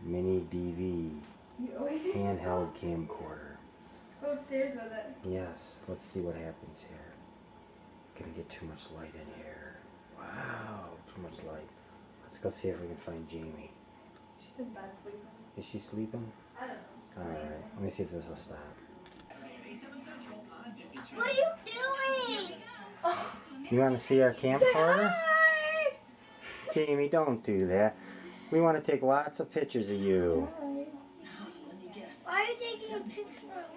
mini DV handheld camcorder. Go upstairs with it. Yes, let's see what happens here. Gonna get too much light in here. Wow, too much light. Let's go see if we can find Jamie. She's in bed sleeping. Is she sleeping? I don't know. Alright, let me see if this will stop. What are you doing? You want to see our camcorder? Jamie, don't do that. We want to take lots of pictures of you. Why are you taking a picture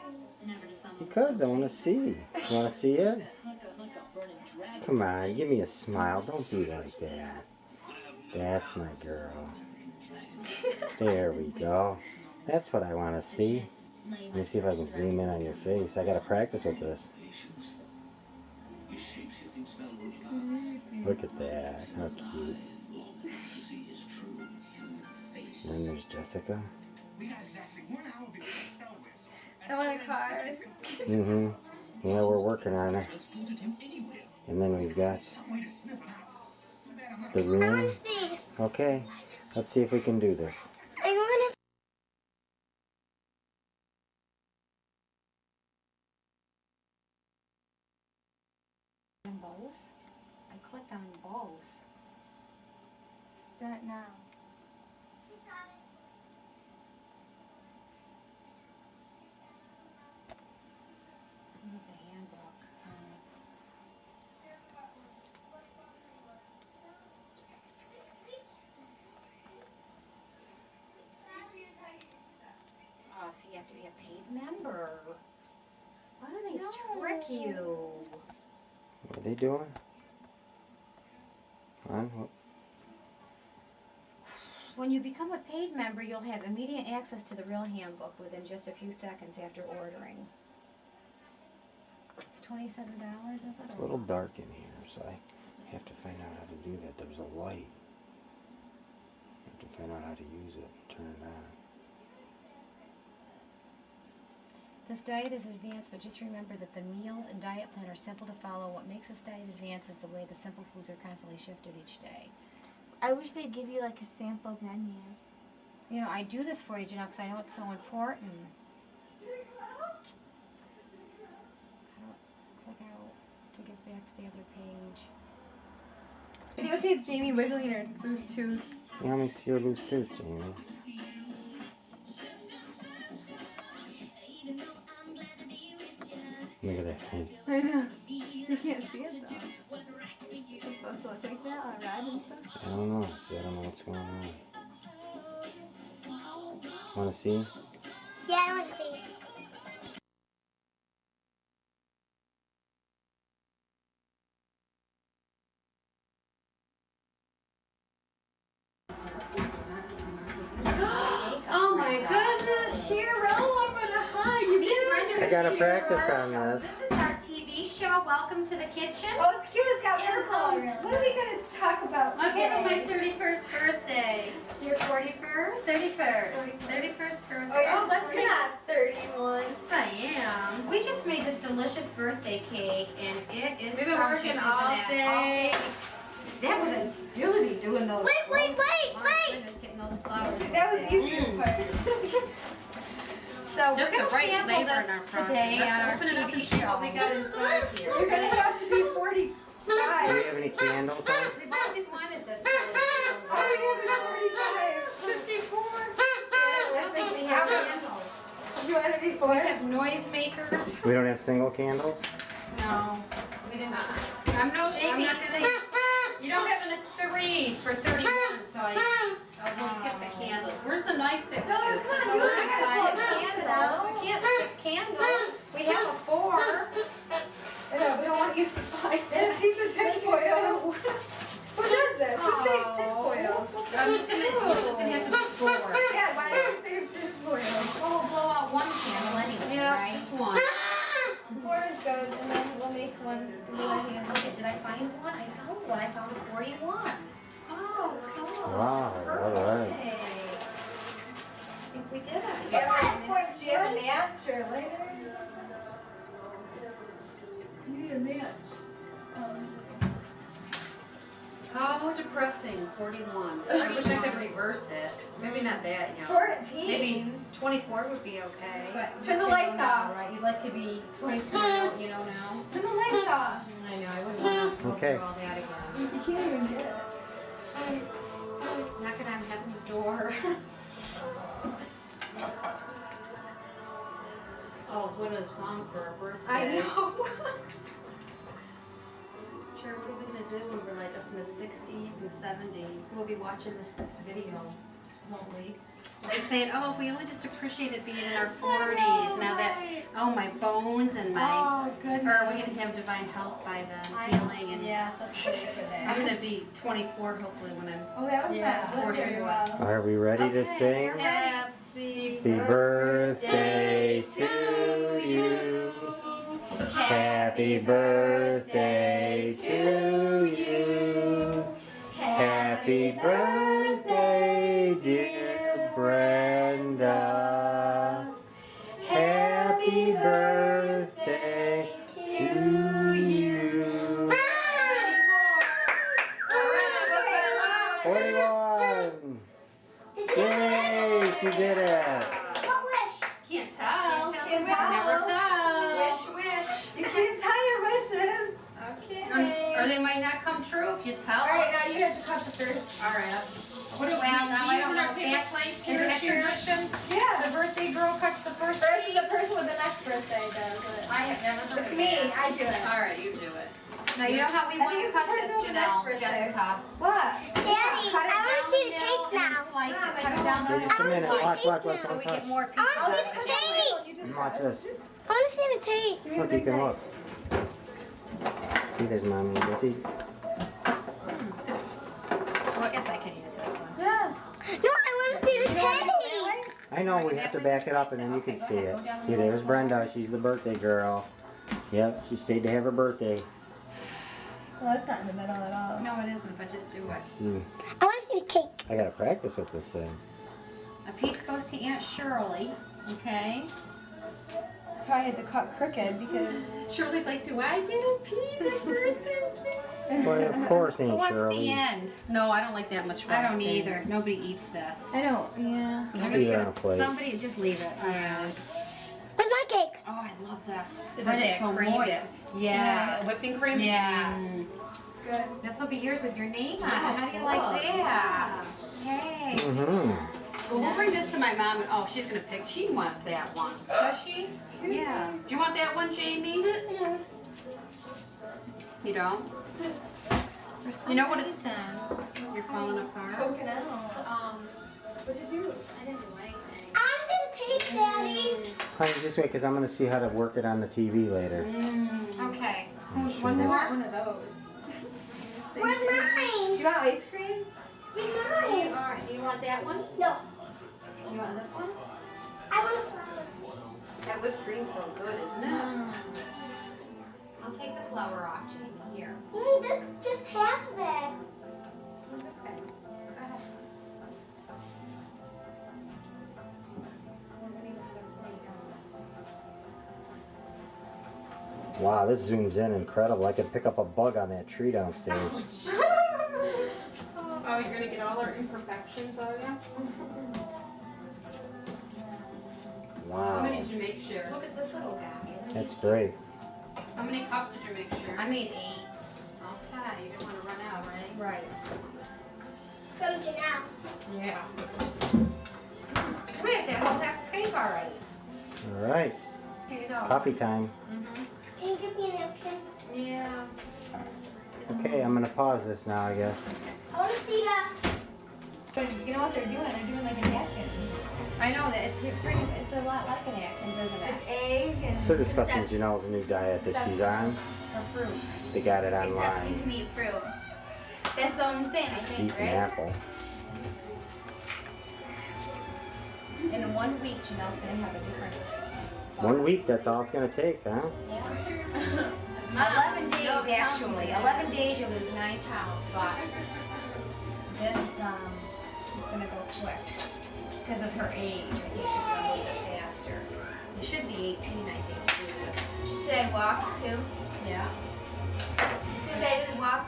of me? Because I want to see. You want to see it? Come on, give me a smile. Don't be like that. That's my girl. There we go. That's what I want to see. Let me see if I can zoom in on your face. I got to practice with this. Look at that. How cute. And then there's Jessica. I want a car. Mm-hmm. Yeah, we're working on it. And then we've got the room. Okay, let's see if we can do this. I want On both? I clicked on both. Start now. Use the handbook. Oh, so you have to be a paid member. Why do they trick you? What are they doing? What? When you become a paid member, you'll have immediate access to the real handbook within just a few seconds after ordering. It's $27, is it? It's a little dark in here, so I have to find out how to do that. There's a light. I have to find out how to use it, turn it on. This diet is advanced, but just remember that the meals and diet plan are simple to follow. What makes this diet advanced is the way the simple foods are constantly shifted each day. I wish they'd give you like a sample menu. You know, I do this for you, Janelle, because I know it's so important. Click out to get back to the other page. Videotape Jamie wiggling her loose tooth. Yeah, let me see your loose tooth, Jamie. Look at that face. I know. You can't see it though. It's supposed to look like that on red and stuff. I don't know. See, I don't know what's going on. Want to see? Yeah, I want to see. Oh my goodness, Cheryl, I'm gonna hide. You I gotta practice on this. This is our TV show. Welcome to the kitchen. Oh, it's cute. It's got purple already. What are we going to talk about today? Okay, my 31st birthday. Your 41st? 31st birthday. Oh, let's get that 31. Yes, I am. We just made this delicious birthday cake, and it is We've been working all day. That was a doozy doing those. Wait. Goodness, getting those flowers. That was the easiest part. So we're Just going the to right sample flavor in our this process. today on our Let's open it up TV and see show. what we got inside here. You're gonna have to be 45. Do we have any candles on? We've always wanted this. Oh, we have to be 45. 54. I don't think we have candles. You want to be 4? We have noisemakers. We don't have single candles? No, we didn't. I'm not Jamie, gonna. You don't have enough threes for 31, so I'll just skip the candles. Where's the knife that we used to go do it. inside? We can't skip candles. We have a 4. No, we don't want to use the 5. And a piece of tinfoil. Who does this? Who saves tinfoil? It's just gonna have to be 4. Yeah, why don't you save tinfoil? Well, we'll blow out one candle anyway, Yeah, right? just one. 4 is good, and then we'll make one. Okay, did I find one? I found one. I found a 41. Oh, cool. Wow, That's all right. perfect. I think we did it. Do you have a match or a lighter? You need a match. How depressing, 41. I wish I could reverse it. Maybe not that young. 14. Maybe 24 would be okay. But Turn the you lights know off. now, right? You'd like to be 23, you know now. Turn the lights off. I know, I wouldn't want to go Okay. through all that again. You can't even get it. Knocking on heaven's door. Oh, what a song for a birthday. I know. Sure, what are we going to do when we're like up in the 60s and 70s? We'll be watching this video, won't we? We'll be saying, oh, if we only just appreciated being in our 40s. Now that, oh, my bones and my... Oh, goodness. Or are we going to have divine health by then? Healing and... Yes, let's pray for that. I'm going to be 24 hopefully when I'm... Oh, that was Yeah, not 40 very well. Are we ready to sing? Happy Happy birthday to you. Happy birthday to you. Happy birthday, dear Brenda. Happy birthday to you. 41. Yay, she did it. What wish? Can't tell. Can't Never tell. tell. Wish. You can't tell your wishes. Okay. Or they might not come true if you tell. All right, now you have to cut the first. All right. What do we Well, now I don't use our know paper that. plates Is here? that tradition? Yeah. The birthday girl cuts the first First, piece? the person with the next birthday does it. I have never heard It's of me. that. I do it. All right, you do it. Now, you know how we I want think to it's cut the this, person with the next Janelle, birthday. Jessica? What? Daddy, Cut it I want to down see the the middle cake and now. slice it. Mom, Cut I it down the Hey, just a middle and minute. slice Watch, it. watch, watch. So Don't we touch. get more I pieces want out to of see it the that way. cake. You do Watch that. this. I want to see the cake. Look, you can look. See, there's mommy. See? Well, I guess I can use this one. Yeah. No, I want to see the cake. I know, we have to back it up and then you can see it. See, there's Brenda. She's the birthday girl. Yep, she stayed to have her birthday. Well, that's not in the middle at all. No, it isn't, but just do it. See, I want to see the cake. I gotta practice with this thing. A piece goes to Aunt Shirley, okay? Probably had to cut crooked because. Shirley's like, do I get a piece of birthday cake? Well, of course, Who Aunt wants the Shirley. end? No, I don't like that much I don't frosting. either. Nobody eats this. I don't. Yeah. I'm Just just leave it gonna- on a plate. Somebody, just leave it. Yeah. Where's my cake? Oh, I love this. Is But it it's that so cream? moist. Yes. Whipping cream? Yes. Mm. It's good. This will be yours with your name on it. Oh, How do you cool. like that? Hey. Mm-hmm. Well, we'll bring this to my mom. And, oh, she's gonna pick. She wants that one. Does she? Yeah. Do you want that one, Jamie? You don't? For some You know what it- reason. You're falling apart. Coconuts. What'd you do? I didn't do anything. I want to see the cake, Daddy. Honey, just wait, because I'm gonna see how to work it on the TV later. Okay. Sure One is. more? One of those. Where's Do mine? you want ice cream? Where's Do you, mine? all right. Do you want that one? No, You want this one? I want a flower. That whipped cream's so good, isn't it? I'll take the flour off, Jamie. Here. That's just half of it. Okay. Go ahead. Wow, this zooms in incredible. I could pick up a bug on that tree downstairs. Oh, you're gonna get all our imperfections, are you? How Wow, many did you make, Sharon? Look at this little guy. Isn't that's he? great. How many cups did you make, Sharon? I made 8. Okay, you didn't want to run out, right? Right. Come to now. Yeah. We have that whole half cake already. All right, Here you go. coffee time. Can you give me a napkin? Yeah. Okay, I'm gonna pause this now, I guess. I want to see the. But you know what they're doing? They're doing like a napkin. I know that it's pretty. It's a lot like an Atkins, isn't it? It's egg and. They're discussing Janelle's new diet that she's on. Or fruit. They got it Except you online. can eat fruit. That's the only thing, I think, Eat an right? apple. In 1 week, Janelle's gonna have a different. 1 week, that's all it's gonna take, huh? Yeah. Mom, 11 days no, actually. 11 days you lose 9 pounds, but this it's gonna go quick because of her age. I think she's gonna lose it faster. You should be 18, I think, to do this. Should I walk too? Yeah. Since I didn't walk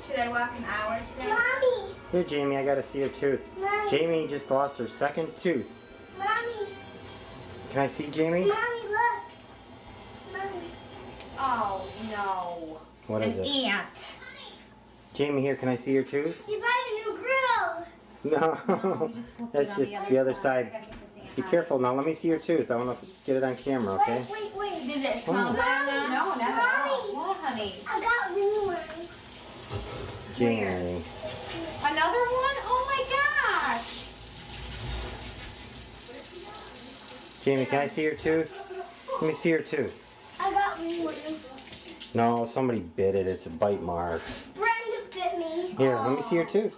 Should I walk an hour today? Mommy. Here, Jamie, I gotta see your tooth. Mommy. Jamie just lost her second tooth. Mommy. Can I see Jamie? Mommy, look. Mommy. Oh, no. What is An it? ant. Jamie, here, can I see your tooth? You bought a new grill. No, You just flipped that's it on just the other side. I gotta get this ant Be out. careful now. Let me see your tooth. I want to get it on camera, okay? Wait. Does it smell Oh. bad now? No, not at all. Mommy. Well, honey. I got new ones. Jamie. Another one? Oh my gosh. Jamie, can I see your tooth? Let me see your tooth. I got new ones. No, somebody bit it. It's a bite marks. Brenda bit me. Here, let me see your tooth.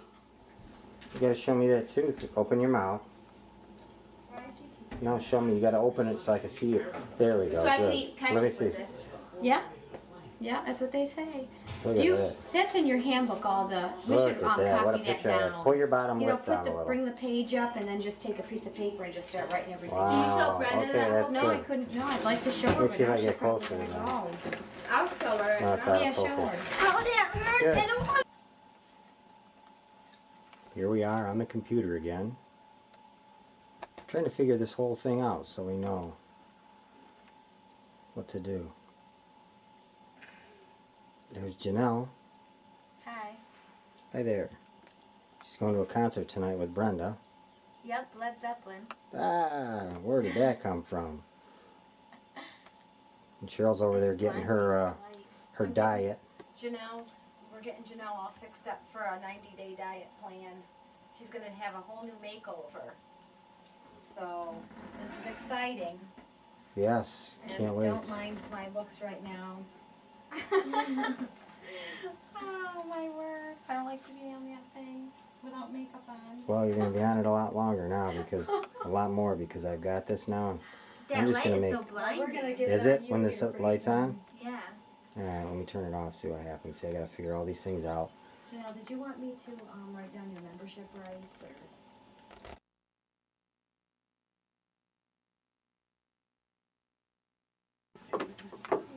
You gotta show me that tooth. Open your mouth. No, show me. You gotta open it so I can see it. There we go. So I can Good. eat, can I Let me eat see. with this? Yeah. Yeah, that's what they say. Look Do at you? that. That's in your handbook. All the. We Look should at that. What a copy that picture of that. down. Pull your bottom You know, lip down a little. bring the page up and then just take a piece of paper and just start writing everything. Wow. Can you show Brenda Okay, that? that's No, good. I couldn't. No, I'd like to show her. Let me but see if now I she's get probably closer gonna to go. I'll show her. No, it's out Yeah, of show focus. her. Oh, that hurts. Good. I don't want. Here we are on the computer again. Trying to figure this whole thing out so we know what to do. There's Janelle. Hi. Hi there. She's going to a concert tonight with Brenda. Yep, Led Zeppelin. Ah, where did that come from? And Cheryl's over there getting her her diet. We're getting Janelle all fixed up for a 90-day diet plan. She's going to have a whole new makeover. So, this is exciting. Yes, And can't wait. don't mind my looks right now. Oh, my word. I don't like to be on that thing without makeup on. Well, you're going to be on it a lot longer now because a lot more because I've got this now. That I'm just light gonna is make- so blinding. We're going to get Is it it on when you the here pretty light's soon. on? Yeah. All right, let me turn it off. See what happens. See, I got to figure all these things out. Janelle, did you want me to write down your membership rights? Or?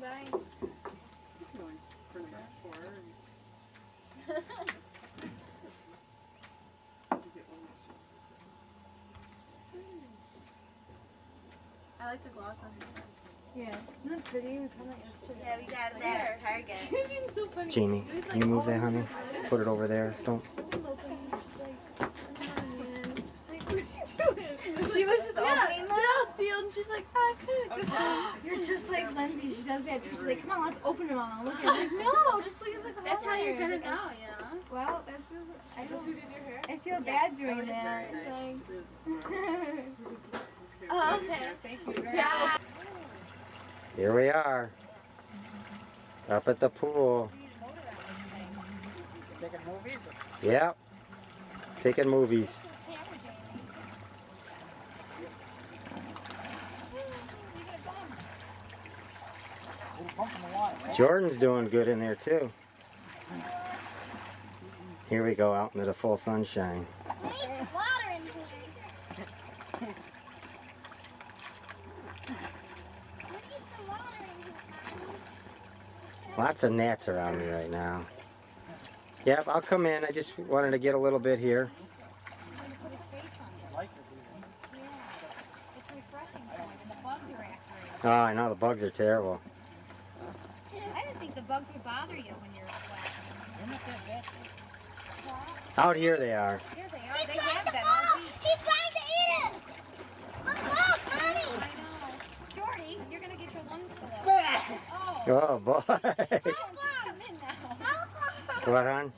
Bye. I like the gloss on her lips. Yeah. Isn't that pretty? We found that yesterday. Yeah, we got that at Target. Jamie, can you move that, honey? Put it over there. Don't. She was just opening them. Yeah, sealed, and she's like, I could. You're just like Lindsay. She does that too. She's like, come on, let's open them all. Look at it. Like, no, just look at the color. That's how you're gonna know, you know? Well, that's just, I don't. Who did your hair? I feel bad doing that. Thanks. Oh, okay. Thank you very Yeah. much. Here we are. Up at the pool. Taking movies? Yep. Taking movies. Jordan's doing good in there too. Here we go out into the full sunshine. We need some water in here. We need some water in here. Lots of gnats around me right now. Yep, I'll come in. I just wanted to get a little bit here. It's refreshing for him, and the bugs are after him. Oh, I know the bugs are terrible. I didn't think the bugs would bother you when you're wet. Out here they are. Here they are. He's They trying have to been fall. all week. He's trying to eat it. Look, I Mommy. know. Jordy, you're going to get your lungs full of. Oh boy. Come in now. What, hon?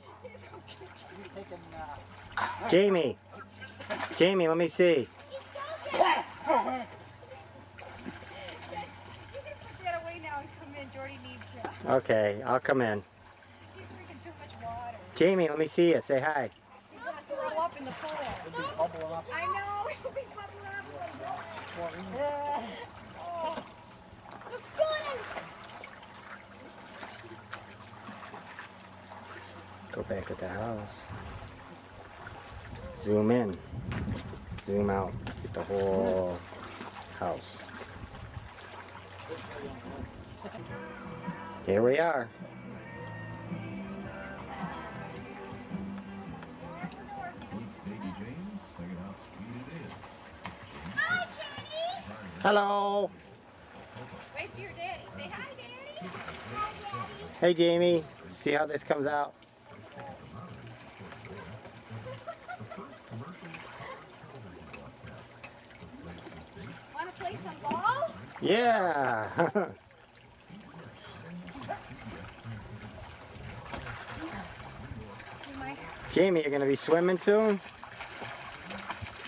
Jamie. Jamie, let me see. He's choking. You can put that away now and come in. Jordy needs you. Okay, I'll come in. He's drinking too much water. Jamie, let me see you. Say hi. He's going to throw up in the pool. I know. He'll be bubbling up. Go back at the house. Zoom in. Zoom out. Get the whole house. Here we are. Hello. Wait for your daddy. Say hi, Daddy. Hey, Jamie. See how this comes out? Want to play some ball? Yeah. Jamie, you're going to be swimming soon?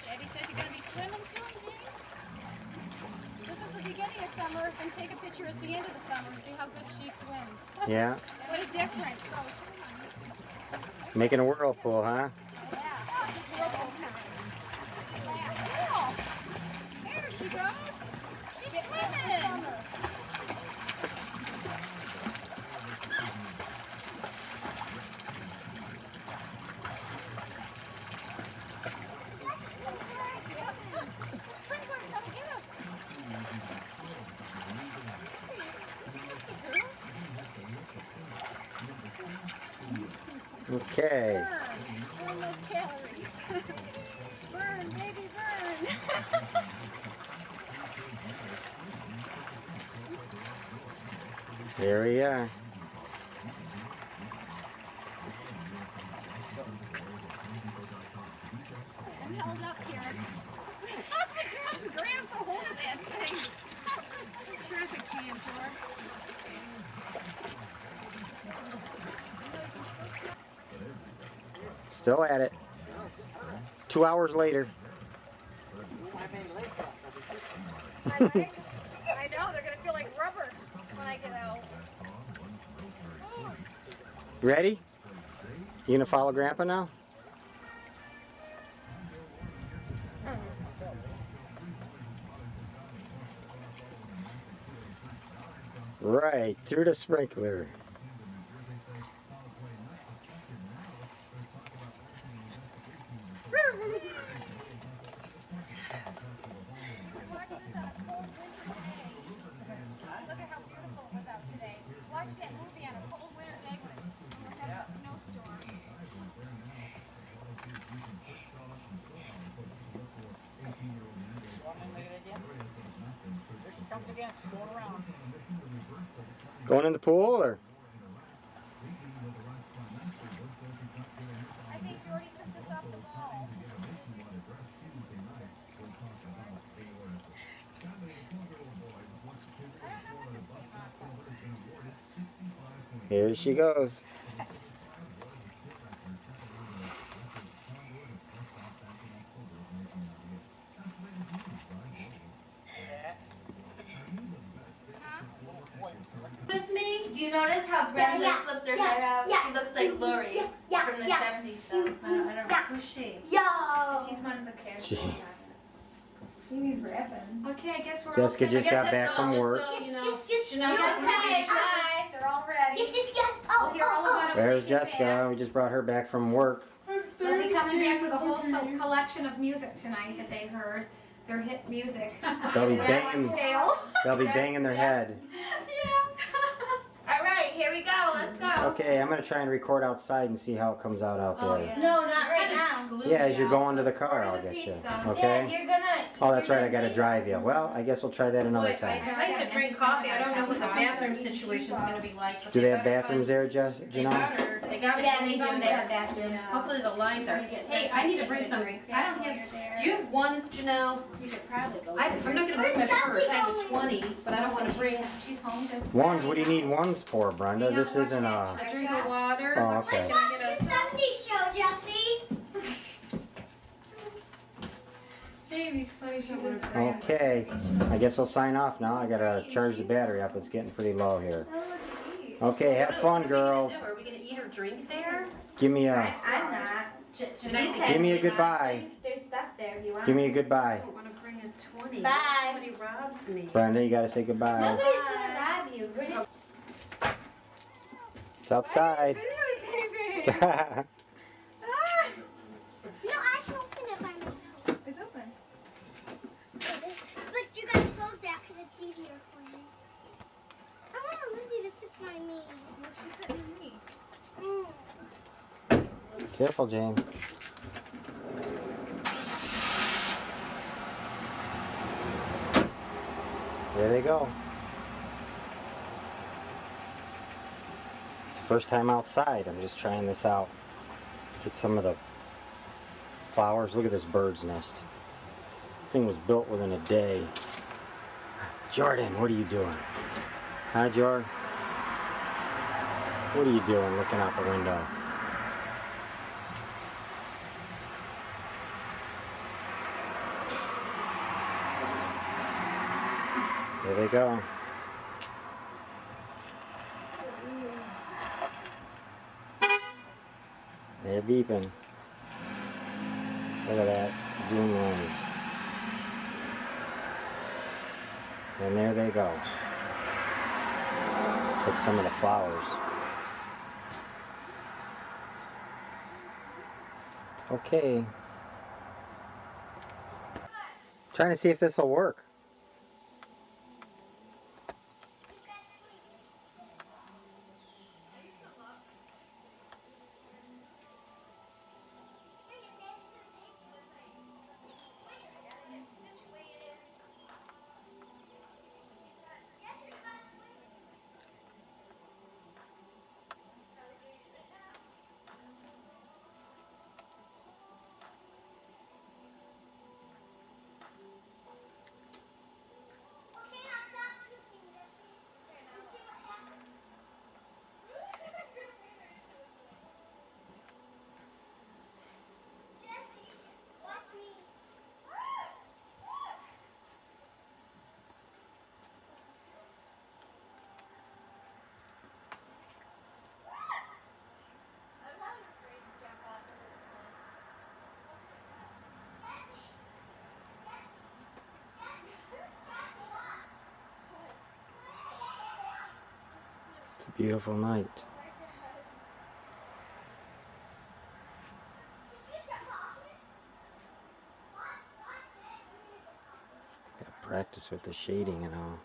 Daddy said you're going to be swimming soon, Daddy. This is the beginning of summer, and take a picture at the end of the summer. See how good she swims. Yeah. What a difference. Making a whirlpool, huh? There she goes. She's swimming. Okay. Burn those calories. Burn, baby, burn. There we are. I'm held up here. Grabs a hold of that thing. It's traffic jam, George. Still at it. 2 hours later. My legs, I know, they're going to feel like rubber when I get out. Ready? You gonna follow Grandpa now? Right, through the sprinkler. Watch this on a cold winter day. Look at how beautiful it was out today. Watch that movie on a cold winter day when we'll have a snowstorm. Going in the pool or? I think Jordy took this off the wall. Here she goes. With me? Do you notice how Brenda Yeah, flipped her yeah, hair out? yeah, She looks like Lori from the 70s show. I don't know who's she. Yo. She's one of the characters. Gee. He's rapping. Okay, I guess we're Jessica okay. just I guess got that's back all, from just work. so you know. Yes, Janelle yes, got yes. her Hi, they're all ready. Oh, We'll hear all about it when There's we get Jessica. back. We just brought her back from work. They'll be coming back with a whole collection of music tonight that they heard. Their hit music. They'll be That one's banging. stale. They'll be banging their head. All right, here we go. Let's go. Okay, I'm gonna try and record outside and see how it comes out out Oh, there. yeah. No, not right now. Yeah, as you're going to the car, I'll Order the get you. pizza. Yeah, Okay. you're gonna. Oh, that's you're right. I gonna gotta take- drive you. Well, I guess we'll try that another time. I'd like to drink coffee. I don't know what the bathroom situation's gonna be like. But Do they have better bathrooms there, Janelle? They gotta Yeah, be they do. They somewhere. have bathrooms. Hopefully the lines are. Hey, I need to bring some. I don't have. Do you have ones, Janelle? You could probably go. I'm not gonna bring my purse. I have a 20, but I don't want to bring. She's home to. Ones? What do you need ones for, Brenda? This isn't a. A drink of water. Oh, okay. Can I get a? 70s show, Jesse. Jamie's funny. She's in. Okay. I guess we'll sign off now. I gotta charge the battery up. It's getting pretty low here. Okay, have fun, girls. Are we gonna eat or drink there? Give me a. I'm not. Give me a goodbye. There's stuff there if you want. Give me a goodbye. I don't want to bring a 20. Bye. Somebody robs me. Brenda, you gotta say goodbye. Nobody's gonna rob you. Bring it. It's outside. No, I can open it by myself. It's open. But you gotta close that because it's easier for me. I want Lindsay to sit by me. Well, she's sitting with me. Careful, James. There they go. It's the first time outside. I'm just trying this out. Get some of the flowers. Look at this bird's nest. Thing was built within a day. Jordan, what are you doing? Hi, Jordan. What are you doing looking out the window? There they go. They're beeping. Look at that zoom lens. And there they go. Took some of the flowers. Okay. Trying to see if this will work. It's a beautiful night. Gotta practice with the shading and all.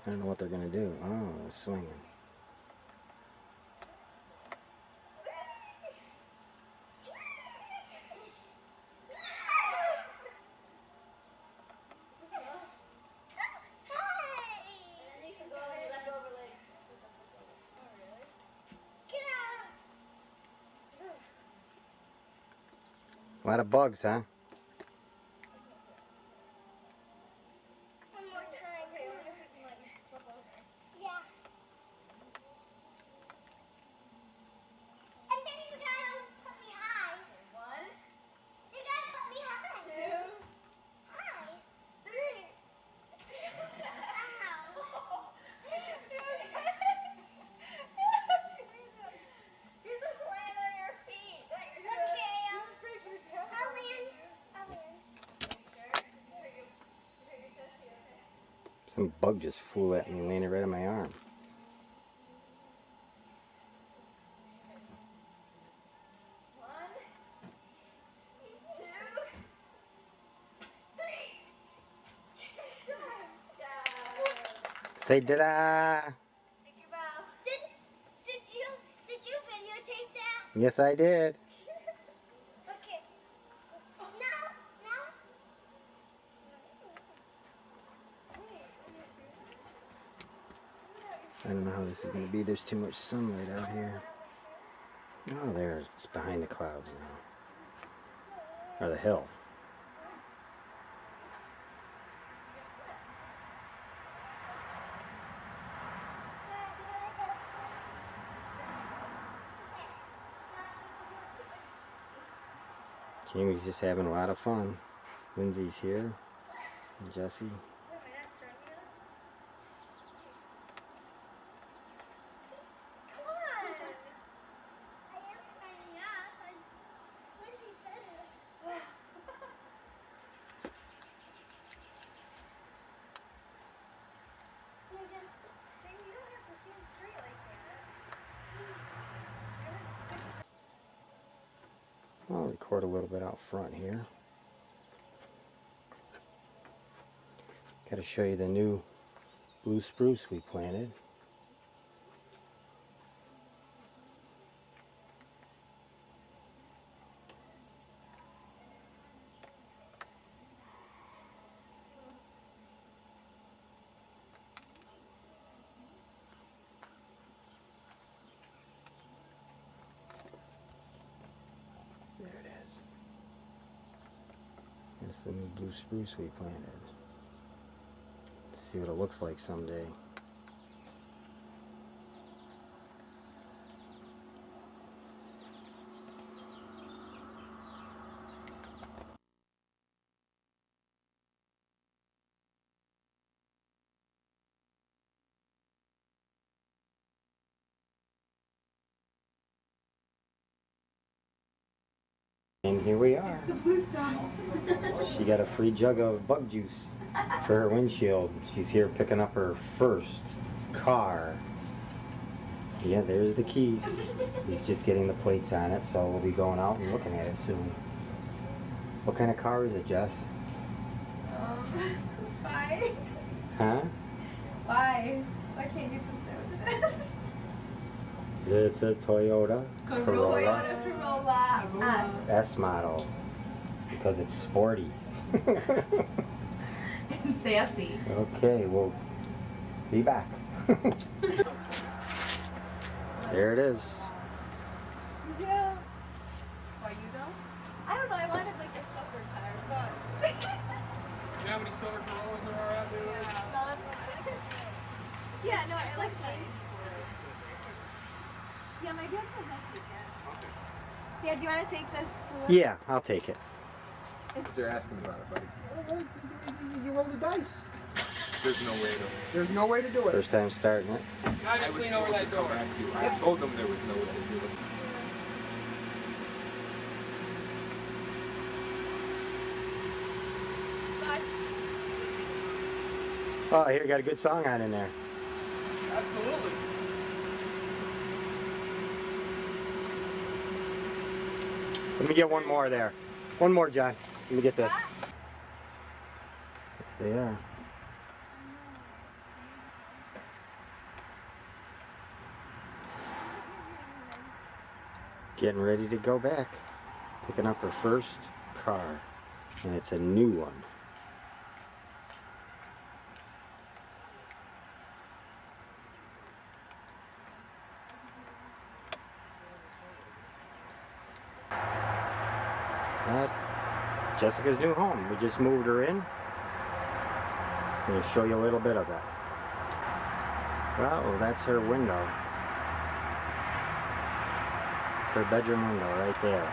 I don't know what they're gonna do. Oh, swinging. A lot of bugs, huh? One more time. Yeah. And then you gotta put me high. One. You gotta put me high. Two. High. Three. Ow. You're supposed to land on your feet. Okay, I'll land. Some bug just flew at me, landed right on my arm. Say da-da! Did you videotape that? Yes, I did. Okay. Now. I don't know how this is going to be. There's too much sunlight out here. Oh, there. It's behind the clouds now. Or the hill. Jamie's just having a lot of fun. Lindsay's here. And Jesse. I'll record a little bit out front here. Got to show you the new blue spruce we planted. There it is. That's the new blue spruce we planted. Let's see what it looks like someday. And here we are. The blue stuff. She got a free jug of bug juice for her windshield. She's here picking up her first car. Yeah, there's the keys. He's just getting the plates on it, so we'll be going out and looking at it soon. What kind of car is it, Jess? Why? Huh? Why? Why can't you just say what it is? It's a Toyota Corolla Toyota Corolla S model because it's sporty. and sassy. Okay, we'll be back. There it is. Yeah. Why you don't? I don't know. I wanted like a silver car, but. You know how many silver Corollas there are out there? Yeah, no, I like that. Yeah, my dad said next weekend. Yeah, do you want to take this? Yeah, I'll take it. What they're asking about it, buddy. You roll the dice. There's no way to. There's no way to do it. First time starting it. I just lean over that door. Ask you. I told them there was no way to do it. Oh, here, got a good song on in there. Absolutely. Let me get one more there. One more, John. Let me get this. There they are. Getting ready to go back. Picking up her first car. And it's a new one. At Jessica's new home. We just moved her in. We'll show you a little bit of that. Well, that's her window. It's her bedroom window right there.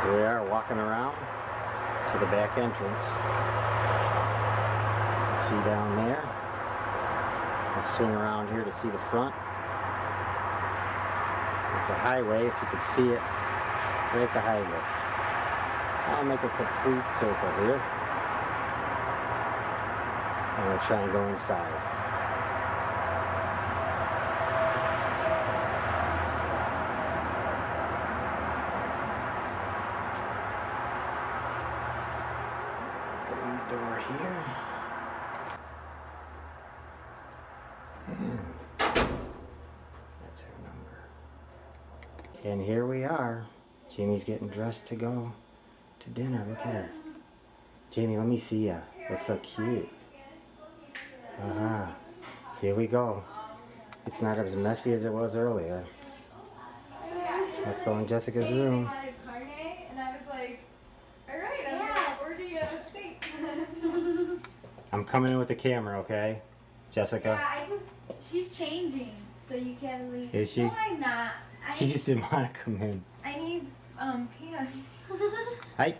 Here we are walking around to the back entrance. You can see down there. I'll swing around here to see the front. There's the highway, if you could see it, right at the highway. I'll make a complete circle here. I'm going to try and go inside. Open the door here. That's her number. And here we are. Jamie's getting dressed to go to dinner. Look at her. Jamie, let me see ya. That's so cute. Here we go. It's not as messy as it was earlier. Let's go in Jessica's room. And I was like, all right, I'm gonna order you a steak. I'm coming in with the camera, okay? Jessica? Yeah, she's changing, so you can't leave. Is she? No, I'm not. She just didn't want to come in. I need, pants. Hi.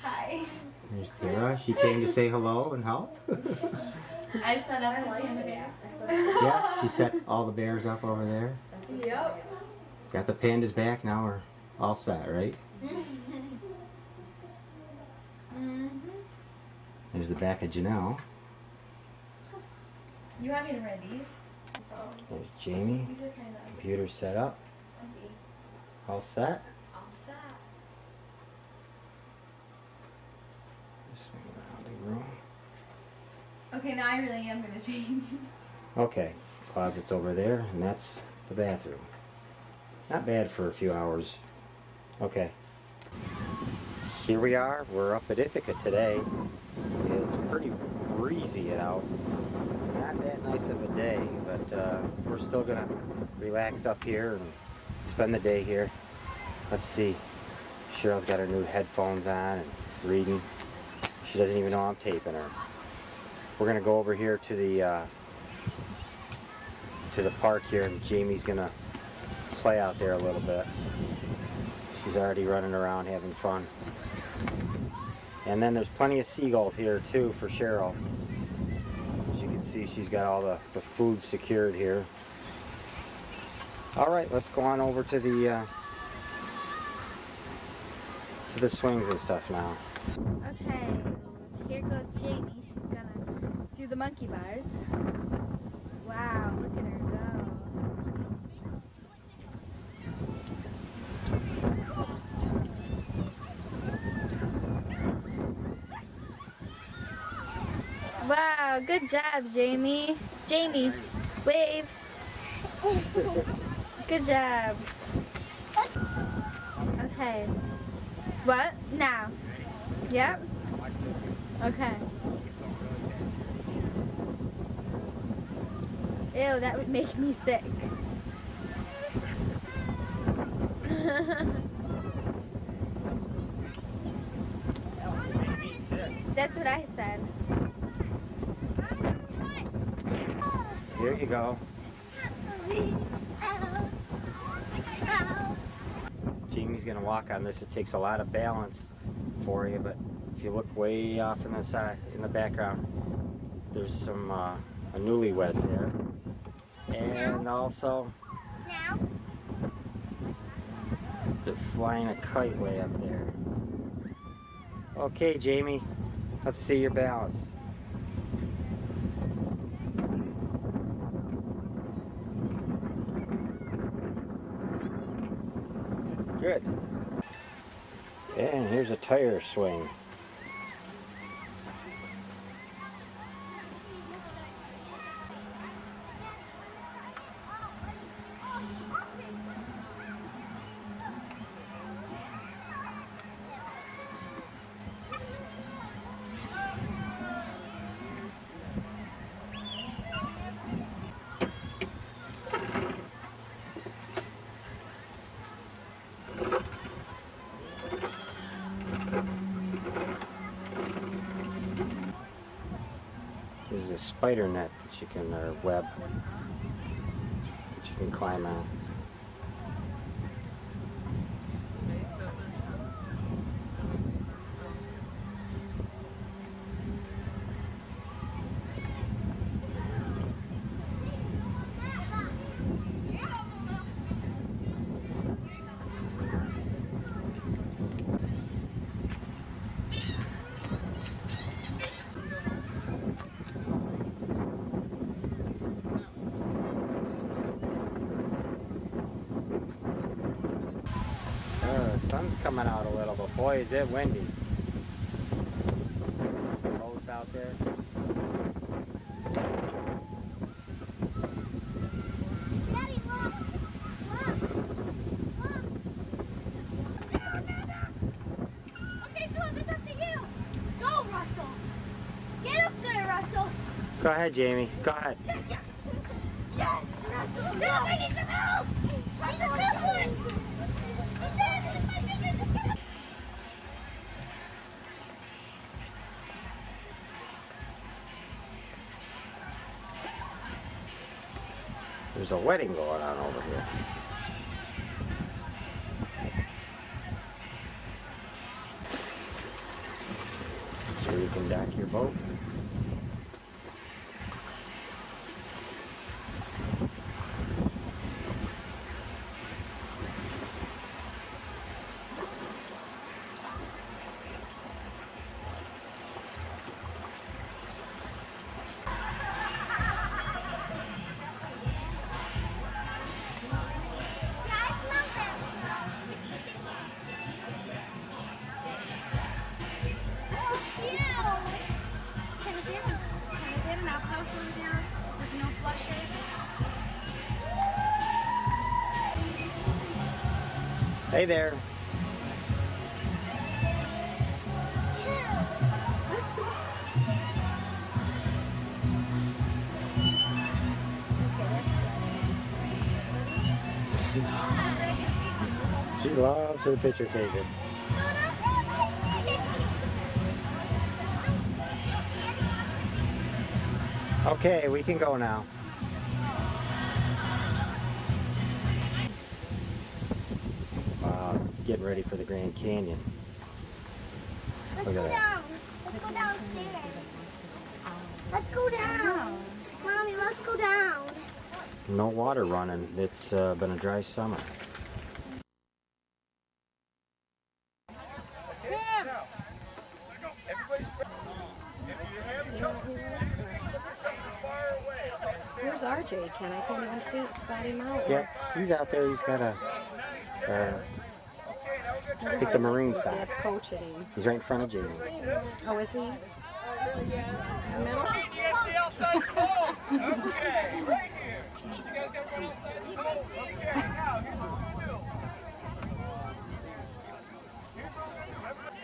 Hi. There's Tara. She came to say hello and help. I set up the panda. Yeah, she set all the bears up over there. Yep. Got the pandas back. Now we're all set, right? There's the back of Janelle. You want me to wear these? There's Jamie. These are kind of Computer set up. ugly. All set. All set. Swing around the room. Okay, now I really am gonna change. Okay, closet's over there, and that's the bathroom. Not bad for a few hours. Okay. Here we are. We're up at Ithaca today. It's pretty breezy out. Not that nice of a day, but we're still gonna relax up here and spend the day here. Let's see. Cheryl's got her new headphones on and reading. She doesn't even know I'm taping her. We're gonna go over here to the park here, and Jamie's gonna play out there a little bit. She's already running around having fun. And then there's plenty of seagulls here too for Cheryl. As you can see, she's got all the food secured here. All right, let's go on over to the swings and stuff now. Okay, here goes Jamie. She's gonna do the monkey bars. Wow, look at her go. Wow, good job, Jamie. Jamie, wave. Good job. Okay. What? Now. Yep. Okay. Ew, that would make me sick. That's what I said. Here you go. Jamie's gonna walk on this. It takes a lot of balance for you, but if you look way off in the side, in the background, there's some newlyweds there, and also they're flying a kite way up there. Okay, Jamie, let's see your balance. Good. And here's a tire swing. This is a spider net that you can, or web, that you can climb on. The sun's coming out a little, but boy, is it windy. Some boats out there. Daddy, look! Look! Look! Okay, Philip, it's up to you! Go, Russell! Get up there, Russell! Go ahead, Jamie. Go ahead. Yes, Russell! No, I need some help! He's a good one! There's a wedding going on over here. So you can dock your boat. Hey there. She loves her picture taken. Okay, we can go now. Wow, getting ready for the Grand Canyon. Let's Look go at that. down. Let's go downstairs. Let's go down. Mommy, let's go down. No water running. It's been a dry summer. Where's RJ, Ken? I can't even see it. Spotty mouth. Yeah, he's out there. He's got a, I think the maroon side. Dad's coaching him. He's right in front of Jamie. Oh, is he? In the middle? Stay outside cold. Okay, right here. You guys got to run outside the cold. Okay, now here's what we're gonna do. Here's what we're gonna do.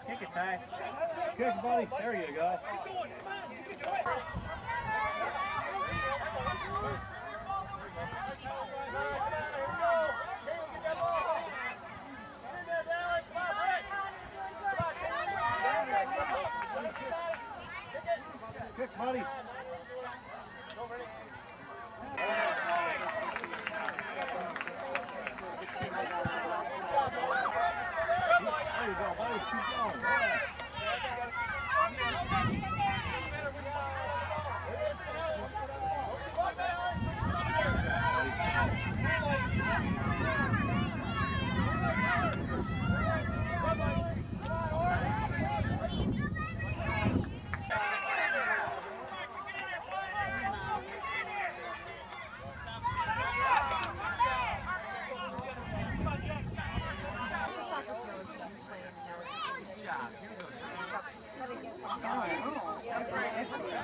Kick it, Ty. Good, buddy. There you go. Good, buddy. There you go, buddy. Keep going.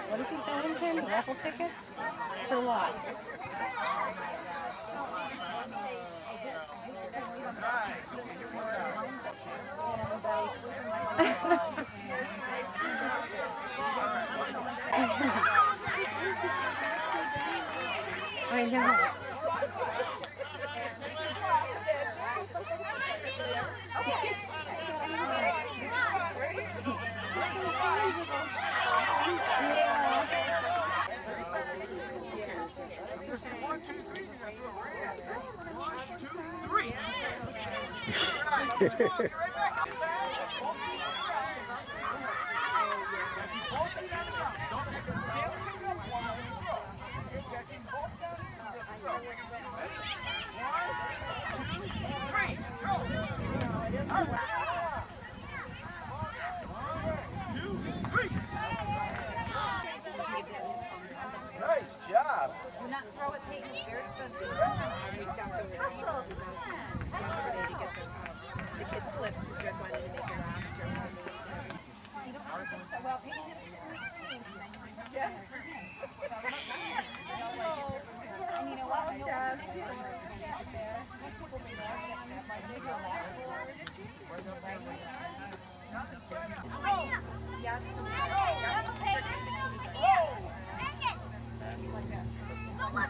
What is he selling, Ken? Raffle tickets? For what? I know. One, two, three. You guys go right there. 1, 2, 3. Right back. Both feet on the ground. Don't pick up. Can't pick up one on the throw. Get them both down into the throw. Ready? 1, 2, 3. Throw. All right. 1, 2, 3. Nice job. Do not throw it, Peyton. It's very expensive. We stopped over there yesterday to get the kids slips because they're going to make their roster. Well, yeah. And you know what?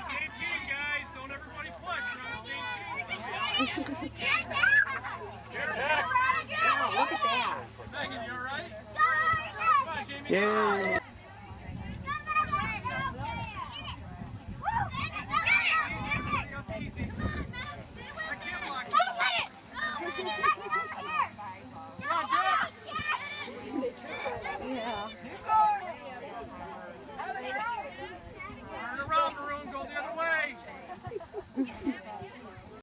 Same team, guys. Don't everybody push. You're on the same team. Wow, look at that. Megan, you all right? Go! Come on, Jamie. Yay!